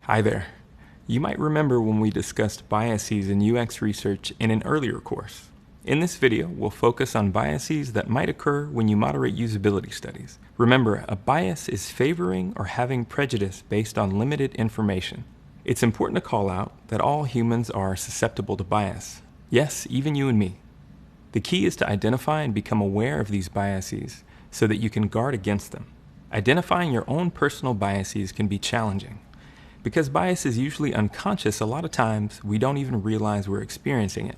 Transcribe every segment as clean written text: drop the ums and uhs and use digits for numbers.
Hi there. You might remember when we discussed biases in UX research in an earlier course. In this video, we'll focus on biases that might occur when you moderate usability studies. Remember, a bias is favoring or having prejudice based on limited information. It's important to call out that all humans are susceptible to bias. Yes, even you and me. The key is to identify and become aware of these biases so that you can guard against them. Identifying your own personal biases can be challenging. Because bias is usually unconscious, a lot of times we don't even realize we're experiencing it.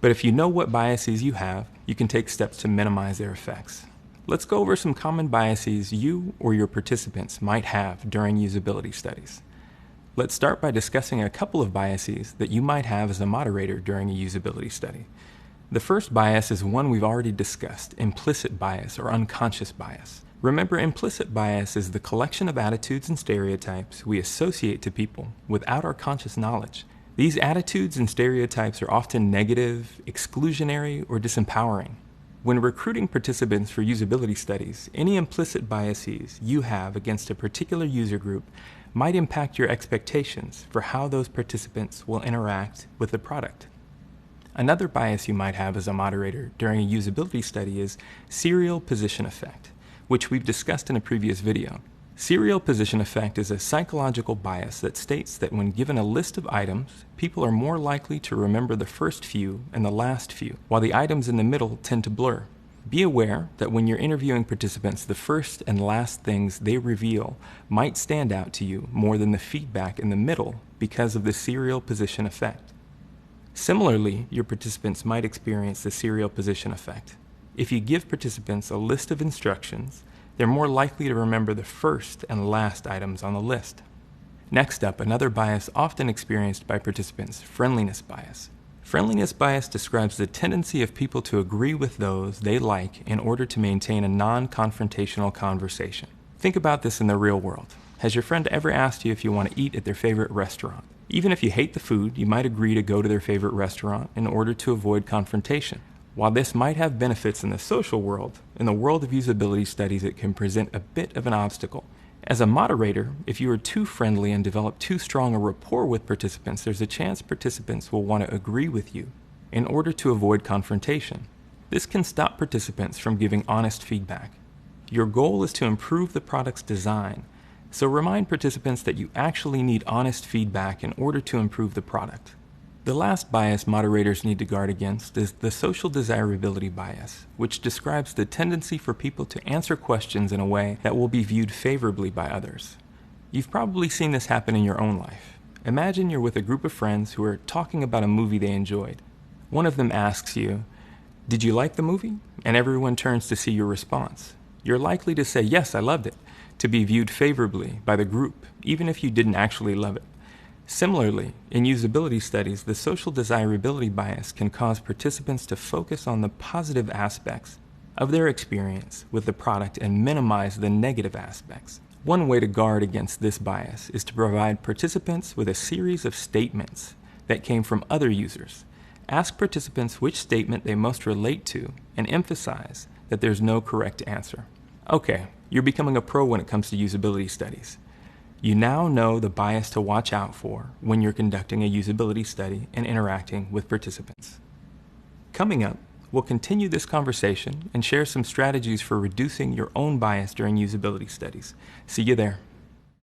But if you know what biases you have, you can take steps to minimize their effects. Let's go over some common biases you or your participants might have during usability studies. Let's start by discussing a couple of biases that you might have as a moderator during a usability study. The first bias is one we've already discussed, implicit bias or unconscious bias. Remember, implicit bias is the collection of attitudes and stereotypes we associate to people without our conscious knowledge. These attitudes and stereotypes are often negative, exclusionary, or disempowering. When recruiting participants for usability studies, any implicit biases you have against a particular user group might impact your expectations for how those participants will interact with the product. Another bias you might have as a moderator during a usability study is serial position effect, which we've discussed in a previous video. Serial position effect is a psychological bias that states that when given a list of items, people are more likely to remember the first few and the last few, while the items in the middle tend to blur. Be aware that when you're interviewing participants, the first and last things they reveal might stand out to you more than the feedback in the middle because of the serial position effect. Similarly, your participants might experience the serial position effect. If you give participants a list of instructions, they're more likely to remember the first and last items on the list. Next up, another bias often experienced by participants, friendliness bias. Friendliness bias describes the tendency of people to agree with those they like in order to maintain a non-confrontational conversation. Think about this in the real world. Has your friend ever asked you if you want to eat at their favorite restaurant? Even if you hate the food, you might agree to go to their favorite restaurant in order to avoid confrontation. While this might have benefits in the social world, in the world of usability studies it can present a bit of an obstacle. As a moderator, if you are too friendly and develop too strong a rapport with participants, there's a chance participants will want to agree with you in order to avoid confrontation. This can stop participants from giving honest feedback. Your goal is to improve the product's design, so remind participants that you actually need honest feedback in order to improve the product. The last bias moderators need to guard against is the social desirability bias, which describes the tendency for people to answer questions in a way that will be viewed favorably by others. You've probably seen this happen in your own life. Imagine you're with a group of friends who are talking about a movie they enjoyed. One of them asks you, "Did you like the movie?" And everyone turns to see your response. You're likely to say, "Yes, I loved it," to be viewed favorably by the group, even if you didn't actually love it. Similarly, in usability studies, the social desirability bias can cause participants to focus on the positive aspects of their experience with the product and minimize the negative aspects. One way to guard against this bias is to provide participants with a series of statements that came from other users. Ask participants which statement they most relate to and emphasize that there's no correct answer. Okay, you're becoming a pro when it comes to usability studies. You now know the bias to watch out for when you're conducting a usability study and interacting with participants. Coming up, we'll continue this conversation and share some strategies for reducing your own bias during usability studies. See you there.